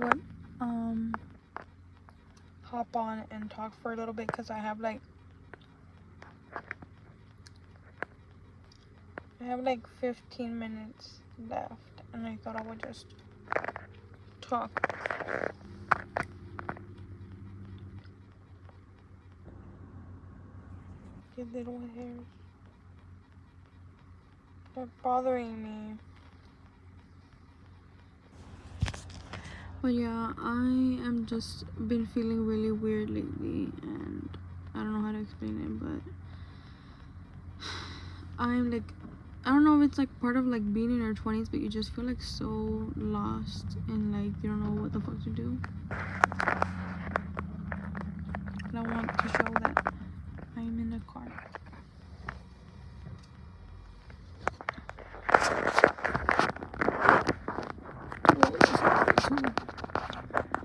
would hop on and talk for a little bit because I have like 15 minutes left, and I thought I would just talk. Your little hairs, they're bothering me. But yeah, I am just been feeling really weird lately, and I don't know how to explain it, but I'm like, I don't know if it's like part of like being in your 20s, but you just feel like so lost and like you don't know what the fuck to do. And I want to show that I'm in the car.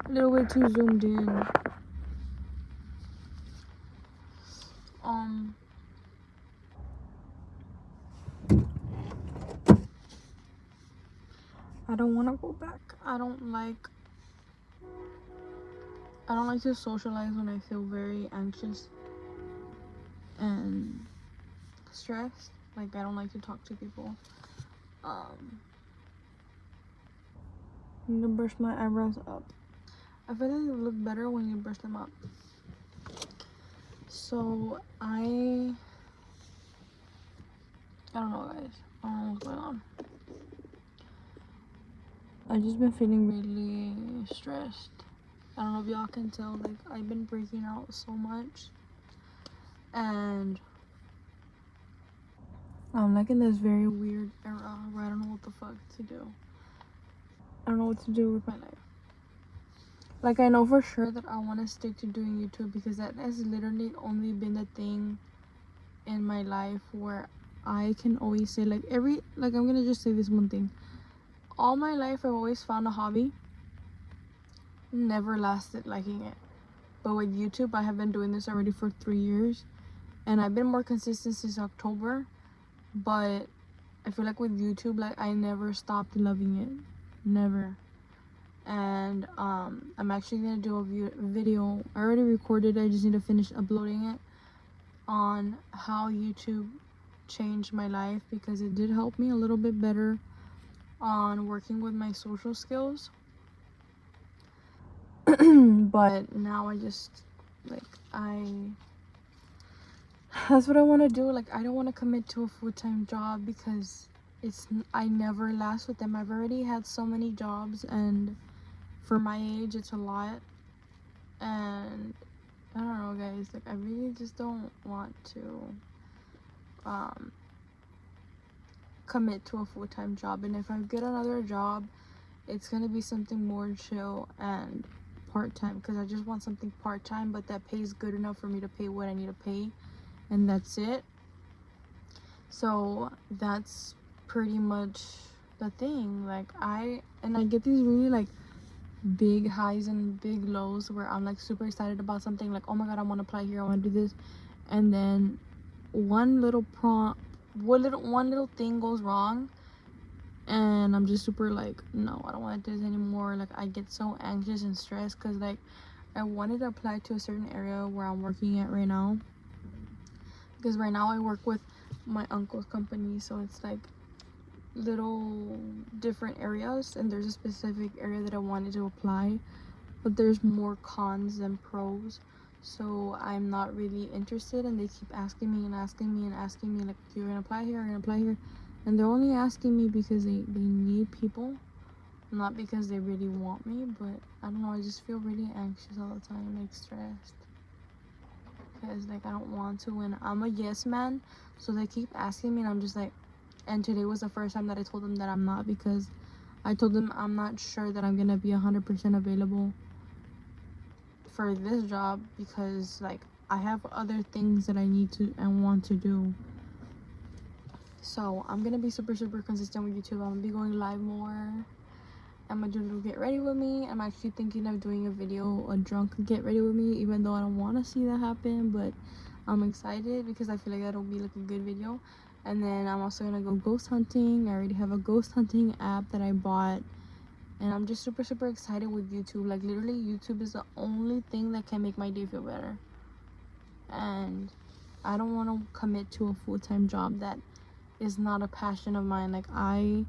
A little bit too zoomed in. I don't want to go back. I don't like to socialize when I feel very anxious and stressed. Like, I don't like to talk to people. I need to brush my eyebrows up. I feel like they look better when you brush them up. So I don't know, guys. I don't know what's going on. I've just been feeling really stressed. I don't know if y'all can tell, like, I've been breaking out so much, and I'm like in this very weird era where I don't know what the fuck to do. I don't know what to do with my life. Like, I know for sure that I want to stick to doing YouTube because that has literally only been the thing in my life where I can always say, like, I'm gonna just say this one thing. All my life I've always found a hobby, never lasted liking it. But with YouTube, I have been doing this already for 3 years, and I've been more consistent since October. But I feel like with YouTube, like, I never stopped loving it, never. And I'm actually gonna do a video. I already recorded it, I just need to finish uploading it, on how YouTube changed my life, because it did help me a little bit better on working with my social skills. But now I just, like, that's what I want to do. Like, I don't want to commit to a full-time job because I never last with them. I've already had so many jobs, and for my age it's a lot, and I don't know, guys, like, I really just don't want to commit to a full-time job. And if I get another job, it's gonna be something more chill and part-time, because I just want something part-time but that pays good enough for me to pay what I need to pay, and that's it. So that's pretty much the thing. Like, I get these really like big highs and big lows where I'm like super excited about something, like, oh my god, I want to apply here, I want to do this, and then one little thing goes wrong, and I'm just super like, no, I don't want to do this anymore. Like, I get so anxious and stressed because, like, I wanted to apply to a certain area where I'm working at right now, because right now I work with my uncle's company, so it's like little different areas, and there's a specific area that I wanted to apply, but there's more cons than pros. So I'm not really interested, and they keep asking me, like, you're gonna apply here, you're gonna apply here, and they're only asking me because they need people, not because they really want me. But I don't know, I just feel really anxious all the time, like stressed, because, like, I don't want to, and I'm a yes man, so they keep asking me, and I'm just like, and today was the first time that I told them that I'm not, because I told them I'm not sure that I'm gonna be 100% available for this job, because, like, I have other things that I need to and want to do. So I'm gonna be super consistent with YouTube. I'm gonna be going live more. I'm gonna do a little get ready with me. I'm actually thinking of doing a video, a drunk get ready with me, even though I don't want to see that happen, but I'm excited because I feel like that'll be like a good video. And then I'm also gonna go ghost hunting. I already have a ghost hunting app that I bought And I'm just super, super excited with YouTube. Like, literally, YouTube is the only thing that can make my day feel better. And I don't want to commit to a full-time job that is not a passion of mine. Like, I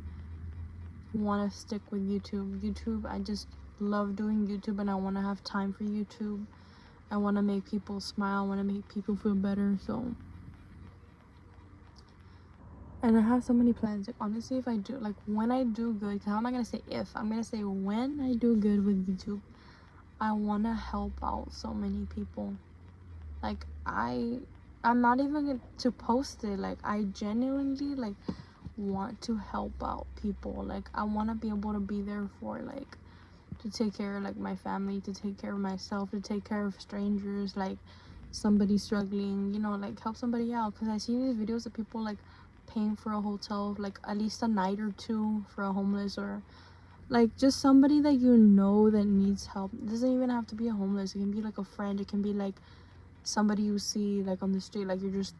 want to stick with YouTube. I just love doing YouTube, and I want to have time for YouTube. I want to make people smile. I want to make people feel better. So, and I have so many plans. Like, honestly, if I do, like, when I do good, how am I gonna say if? I'm gonna say when I do good with YouTube, I want to help out so many people. Like, I'm not even going to post it. Like, I genuinely, like, want to help out people. Like, I want to be able to be there for, like, to take care of, like, my family, to take care of myself, to take care of strangers, like, somebody struggling, you know, like, help somebody out. Because I see these videos of people, like, paying for a hotel, like, at least a night or two for a homeless, or like just somebody that you know that needs help. It doesn't even have to be a homeless. It can be like a friend. It can be like somebody you see like on the street. Like, you just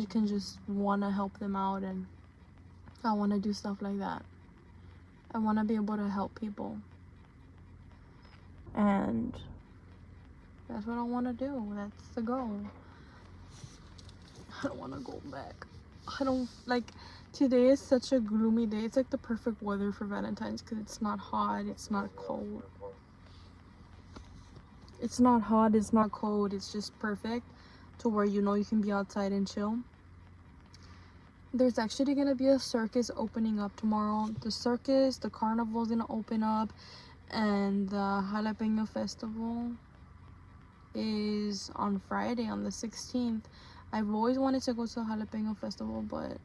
can just want to help them out. And I want to do stuff like that. I want to be able to help people, and that's what I want to do. That's the goal. I don't want to go back. I don't like, today is such a gloomy day. It's like the perfect weather for Valentine's, because it's not hot, it's not cold. It's not hot, it's not cold. It's just perfect to where you know you can be outside and chill. There's actually gonna be a circus opening up tomorrow. The carnival is gonna open up, and the Jalapeno Festival is on Friday, on the 16th. I've always wanted to go to a Jalapeno Festival, but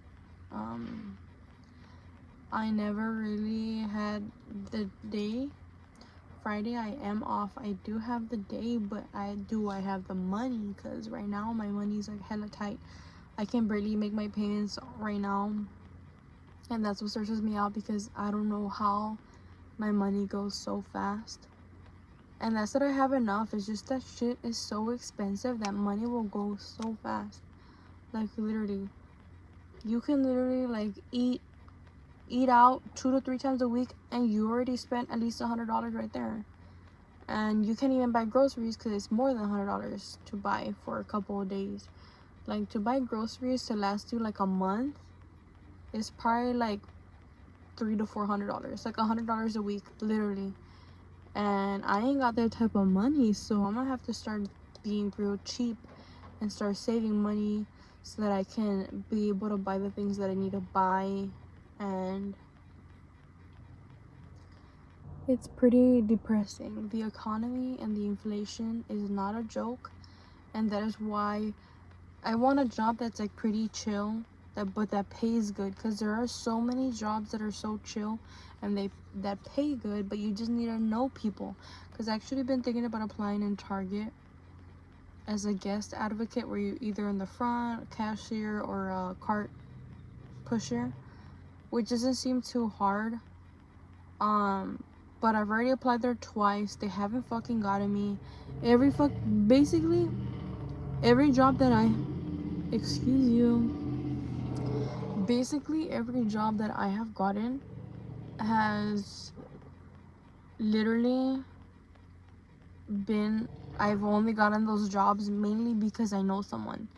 I never really had the day. Friday I am off. I do have the day, but I have the money? Because right now my money's like hella tight. I can barely make my payments right now, and that's what stresses me out, because I don't know how my money goes so fast. And that's that I have enough. It's just that shit is so expensive that money will go so fast. Like, literally, you can literally like eat out 2 to 3 times a week, and you already spent at least $100 right there. And you can't even buy groceries because it's more than $100 to buy for a couple of days. Like, to buy groceries to last you like a month is probably like $300 to $400, like $100 a week, literally. And I ain't got that type of money, so I'm gonna have to start being real cheap and start saving money so that I can be able to buy the things that I need to buy. And it's pretty depressing. The economy and the inflation is not a joke, and that is why I want a job that's like pretty chill, but that pays good, because there are so many jobs that are so chill and that pay good, but you just need to know people. Because I actually been thinking about applying in Target as a guest advocate, where you're either in the front, cashier, or a cart pusher, which doesn't seem too hard. But I've already applied there twice. They haven't fucking gotten me. Basically every job that I excuse you basically every job that I have gotten has literally been, I've only gotten those jobs mainly because I know someone.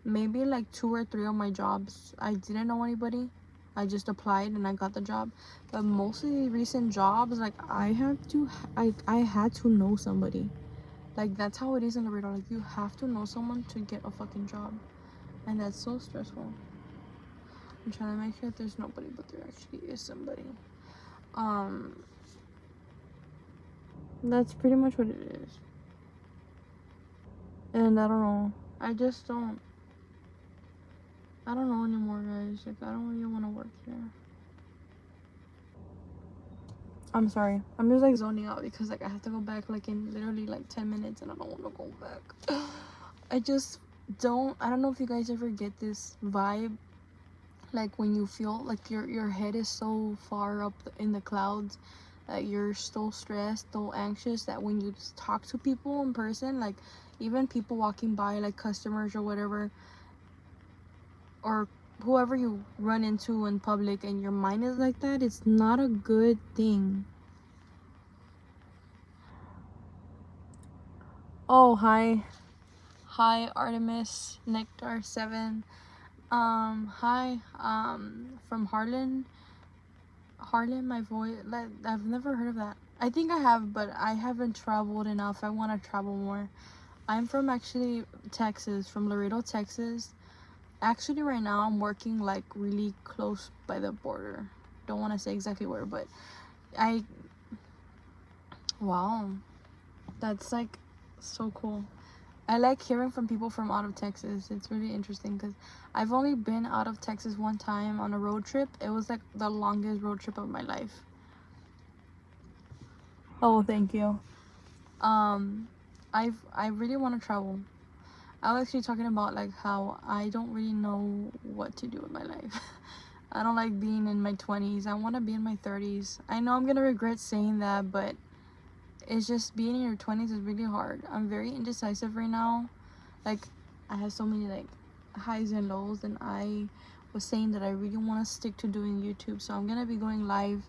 Maybe like 2 or 3 of my jobs I didn't know anybody. I just applied and I got the job. But most of the recent jobs, like, I had to know somebody. Like, that's how it is in Laredo. Like, you have to know someone to get a fucking job, and that's so stressful. I'm trying to make sure that there's nobody, but there actually is somebody. That's pretty much what it is. And I don't know. I don't know anymore, guys. Like, I don't really want to work here. I'm sorry. I'm just like zoning out because like I have to go back like in literally like 10 minutes, and I don't want to go back. I don't know if you guys ever get this vibe, like when you feel like your head is so far up in the clouds that you're so stressed, so anxious, that when you talk to people in person, like even people walking by, like customers or whatever, or whoever you run into in public, and your mind is like that, it's not a good thing. Oh, hi. Hi, Artemis Nectar 7. Hi. From Harlan. Harlan, my voice. Like, I've never heard of that. I think I have, but I haven't traveled enough. I want to travel more. I'm from actually Texas, from Laredo, Texas. Actually, right now I'm working like really close by the border. Don't want to say exactly where, but I. Wow, that's like so cool. I like hearing from people from out of Texas. It's really interesting because I've only been out of Texas one time on a road trip. It was like the longest road trip of my life. Oh, thank you. Um, I really want to travel. I was actually talking about like how I don't really know what to do with my life. I don't like being in my 20s. I want to be in my 30s. I know I'm gonna regret saying that, but it's just being in your 20s is really hard. I'm very indecisive right now. Like, I have so many like highs and lows, and I was saying that I really want to stick to doing YouTube, so I'm gonna be going live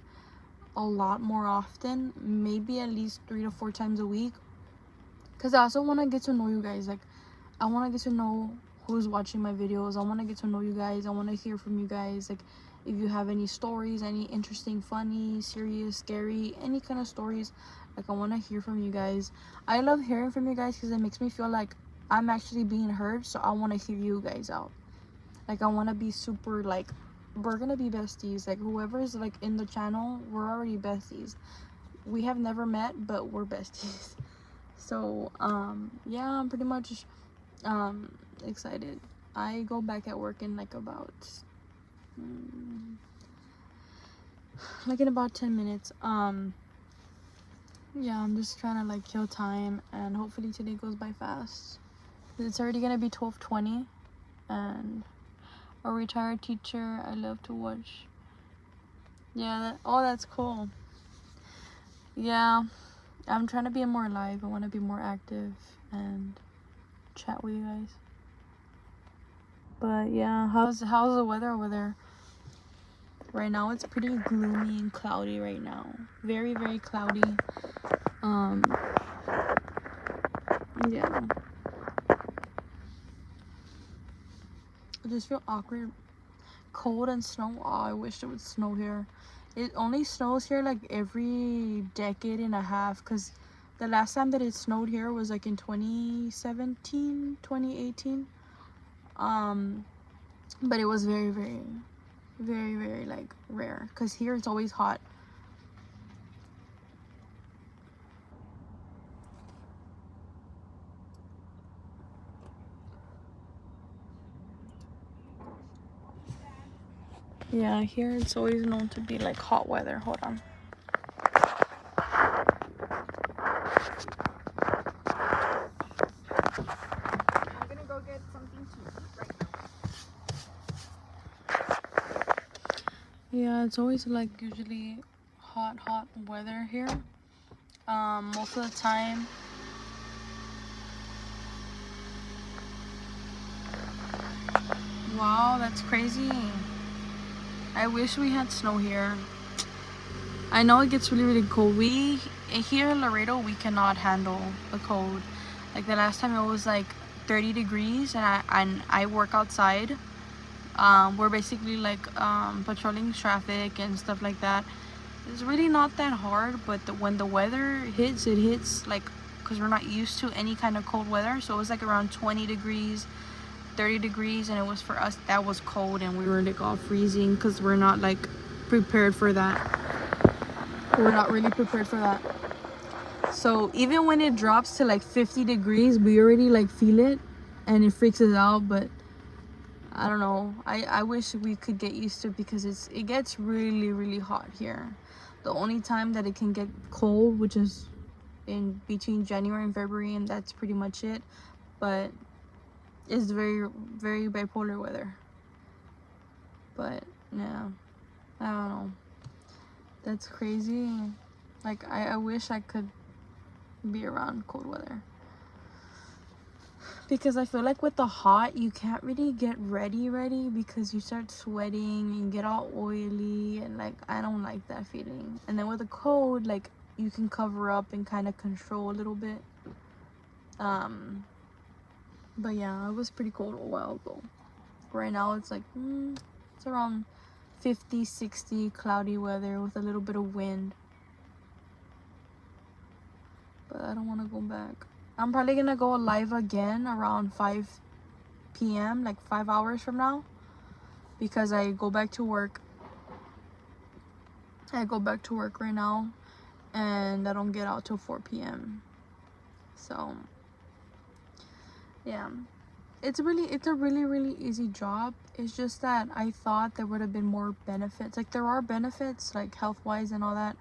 a lot more often, maybe at least 3 to 4 times a week, because I also want to get to know you guys. Like, I want to get to know who's watching my videos. I want to get to know you guys. I want to hear from you guys. Like, if you have any stories, any interesting, funny, serious, scary, any kind of stories, like, I want to hear from you guys. I love hearing from you guys because it makes me feel like I'm actually being heard. So I want to hear you guys out. Like, I want to be super, like, we're gonna be besties. Like, whoever's like in the channel, we're already besties. We have never met, but we're besties. So yeah, I'm pretty much um excited. I go back at work in like about mm, like in about 10 minutes. Yeah, I'm just trying to like kill time, and hopefully today goes by fast. It's already gonna be 12:20, and a retired teacher I love to watch. Yeah, oh, that's cool. Yeah, I'm trying to be more live. I want to be more active and chat with you guys. But yeah, how's the weather over there? Right now it's pretty gloomy and cloudy right now. Very, very cloudy. Um, yeah. I just feel awkward. Cold and snow. Oh, I wish it would snow here. It only snows here like every decade and a half, because the last time that it snowed here was like in 2017, 2018. But it was very, very, very, very like rare, because here it's always hot. Yeah, here it's always known to be like hot weather. Hold on. I'm gonna go get something to eat right now. Yeah, it's always like usually hot weather here. Most of the time. Wow, that's crazy. I wish we had snow here. I know it gets really, really cold. We here in Laredo, we cannot handle the cold. Like the last time it was like 30 degrees, and I work outside. We're basically like patrolling traffic and stuff like that. It's really not that hard, but when the weather hits, it hits like, because we're not used to any kind of cold weather. So it was like around 20 degrees, 30 degrees, and it was, for us, that was cold, and we were like all freezing because we're not like prepared for that. We're not really prepared for that. So even when it drops to like 50 degrees, we already like feel it, and it freaks us out. But I don't know. I wish we could get used to it, because it gets really, really hot here. The only time that it can get cold, which is in between January and February, and that's pretty much it. But it's very, very bipolar weather. But yeah, I don't know. That's crazy. Like, I wish I could be around cold weather, because I feel like with the hot, you can't really get ready because you start sweating and get all oily, and like, I don't like that feeling. And then with the cold, like, you can cover up and kind of control a little bit. But yeah, it was pretty cold a while ago. Right now it's like it's around 50, 60, cloudy weather with a little bit of wind. But I don't want to go back. I'm probably gonna go live again around 5 p.m. like 5 hours from now, because I go back to work. I go back to work right now, and I don't get out till 4 p.m. So yeah, it's a really easy job. It's just that I thought there would have been more benefits. Like, there are benefits, like health-wise and all that,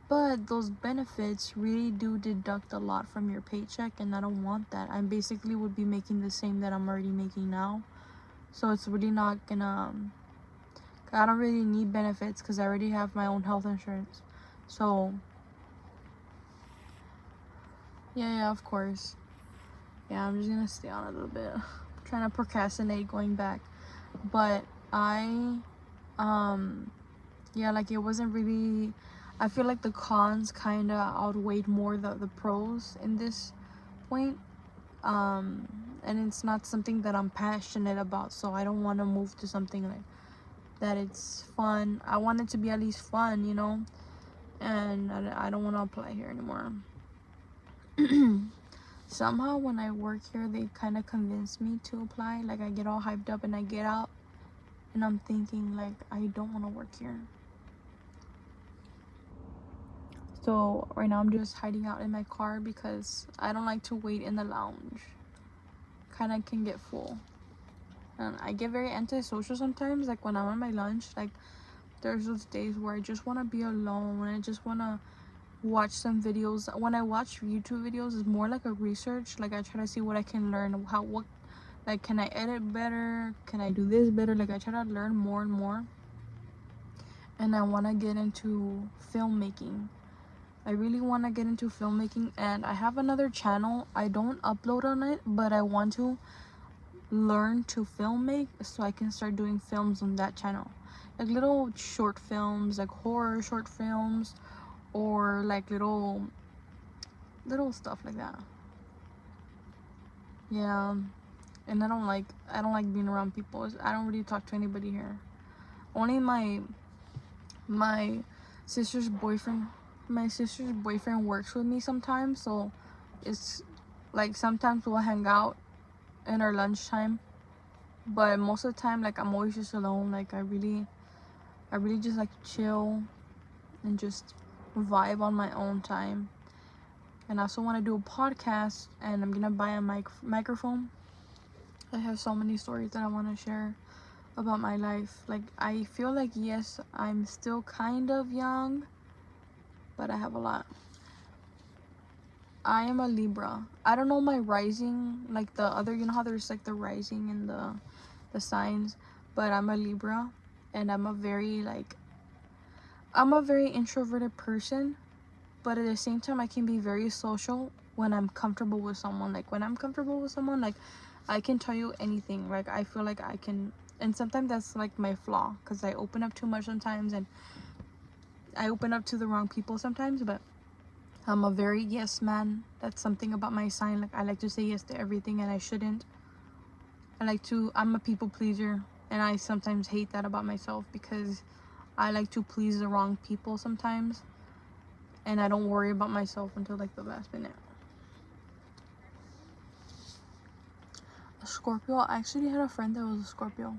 but those benefits really do deduct a lot from your paycheck, and I don't want that. I basically would be making the same that I'm already making now, so it's really not gonna, I don't really need benefits because I already have my own health insurance. So yeah, of course. Yeah, I'm just gonna stay on a little bit. I'm trying to procrastinate going back. But yeah, like, it wasn't really, I feel like the cons kind of outweighed more the pros in this point. And it's not something that I'm passionate about, so I don't want to move to something like that. It's fun. I want it to be at least fun, you know, and I don't want to apply here anymore. Somehow when I work here, they kind of convince me to apply. Like, I get all hyped up and I get out and I'm thinking, like, I don't want to work here. So right now I'm just hiding out in my car because I don't like to wait in the lounge. Kind of can get full, and I get very antisocial sometimes. Like, when I'm on my lunch, like, there's those days where I just want to be alone and I just want to watch some videos. When I watch YouTube videos, it's more like a research. Like, I try to see what I can learn, what like, can I edit better, can I do this better. Like, I try to learn more and more, and I want to get into filmmaking. I really want to get into filmmaking, and I have another channel. I don't upload on it, but I want to learn to filmmake so I can start doing films on that channel. Like, little short films, like horror short films, or like little stuff like that. Yeah. And I don't like being around people. I don't really talk to anybody here. Only my sister's boyfriend works with me sometimes, so it's like sometimes we'll hang out in our lunchtime, but most of the time, like, I'm always just alone. Like, I really just like to chill and just vibe on my own time. And I also want to do a podcast, and I'm gonna buy a microphone. I have so many stories that I want to share about my life. Like, I feel like, yes, I'm still kind of young, but I have a lot. I am a Libra. I don't know my rising, like the other, you know how there's like the rising and the signs, but I'm a Libra, and I'm a very introverted person, but at the same time I can be very social when I'm comfortable with someone. Like, when I'm comfortable with someone, like, I can tell you anything. Like, I feel like I can, and sometimes that's like my flaw, because I open up too much sometimes, and I open up to the wrong people sometimes. But I'm a very yes man. That's something about my sign. Like, I like to say yes to everything, and I shouldn't. I'm a people pleaser, and I sometimes hate that about myself, because I like to please the wrong people sometimes, and I don't worry about myself until like the last minute. A Scorpio. I actually had a friend that was a Scorpio,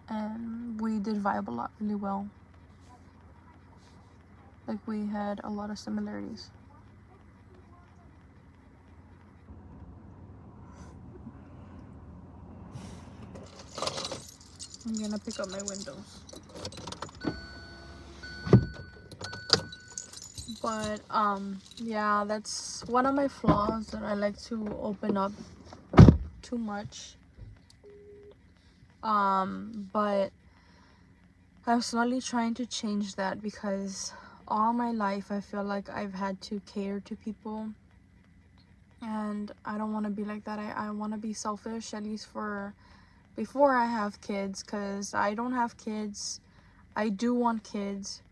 and we did vibe a lot really well. Like, we had a lot of similarities. I'm gonna pick up my windows. But yeah, that's one of my flaws, that I like to open up too much. But I'm slowly trying to change that, because all my life I feel like I've had to cater to people, and I don't want to be like that. I want to be selfish, at least for before I have kids, because I don't have kids. I do want kids,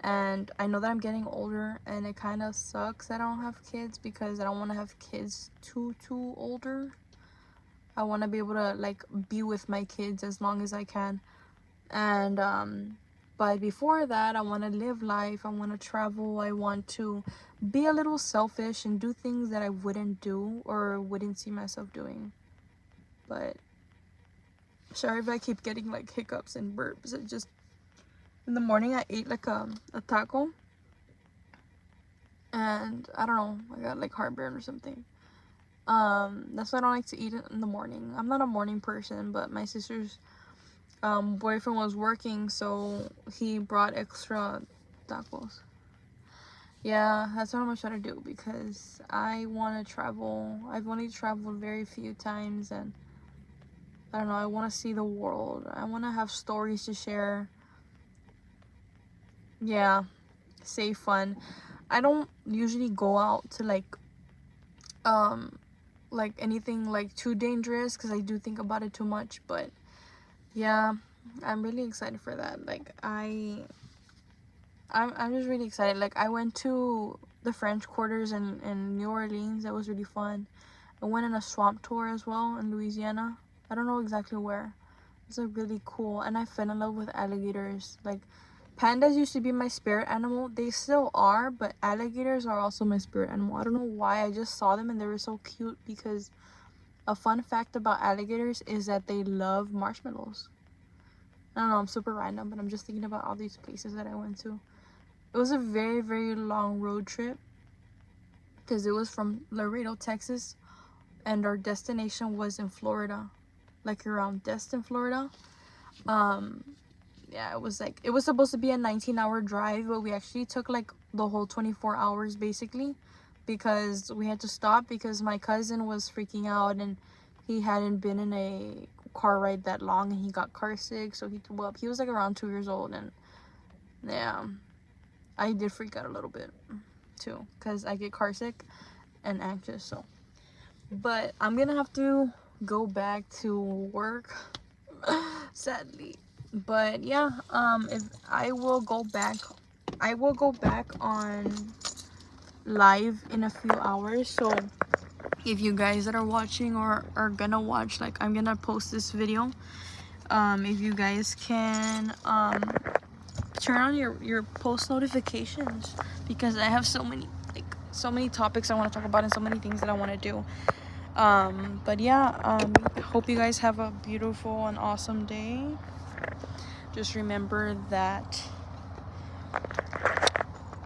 And I know that I'm getting older, and it kind of sucks that I don't have kids, because I don't want to have kids too older. I want to be able to like be with my kids as long as I can. And but before that, I want to live life, I want to travel, I want to be a little selfish and do things that I wouldn't do or wouldn't see myself doing. But sorry if I keep getting like hiccups and burps. It just, in the morning I ate like a taco, and I don't know, I got like heartburn or something. That's why I don't like to eat it in the morning. I'm not a morning person, but my sister's boyfriend was working, so he brought extra tacos. Yeah, that's what I'm gonna try to do, because I want to travel. I've only traveled very few times, and I don't know, I want to see the world. I want to have stories to share. Yeah, save fun. I don't usually go out to like anything like too dangerous, because I do think about it too much. But yeah, I'm really excited for that. Like I'm just really excited. Like I went to the French Quarters in New Orleans. That was really fun. I went on a swamp tour as well in Louisiana. I don't know exactly where. It's like really cool, and I fell in love with alligators. Like pandas used to be my spirit animal. They still are, but alligators are also my spirit animal. I don't know why. I just saw them and they were so cute, because a fun fact about alligators is that they love marshmallows. I don't know, I'm super random, but I'm just thinking about all these places that I went to. It was a very, very long road trip, because it was from Laredo, Texas, and our destination was in Florida, like around Destin, Florida. Yeah, it was supposed to be a 19-hour drive, but we actually took like the whole 24 hours basically, because we had to stop because my cousin was freaking out, and he hadn't been in a car ride that long, and he got car sick. So he was like around 2 years old, and yeah, I did freak out a little bit too, because I get car sick and anxious. So, but I'm gonna have to go back to work sadly. But yeah, if I will go back on live in a few hours. So if you guys that are watching or are gonna watch, like I'm gonna post this video, if you guys can turn on your post notifications, because I have so many topics I want to talk about and so many things that I want to do. But yeah, hope you guys have a beautiful and awesome day. Just remember that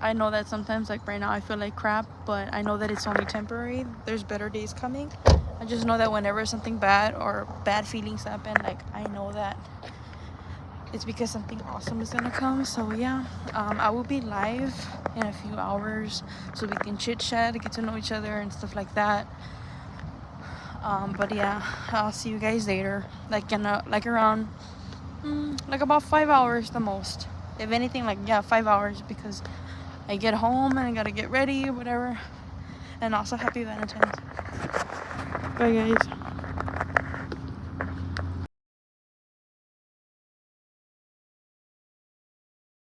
I know that sometimes, like right now, I feel like crap, but I know that it's only temporary. There's better days coming. I just know that whenever something bad or bad feelings happen, like I know that it's because something awesome is gonna come. So yeah, I will be live in a few hours so we can chit chat, get to know each other and stuff like that. But yeah, I'll see you guys later, like in around like about 5 hours the most, if anything. Like, yeah, 5 hours, because I get home and I gotta get ready or whatever. And also happy Valentine's. Bye guys.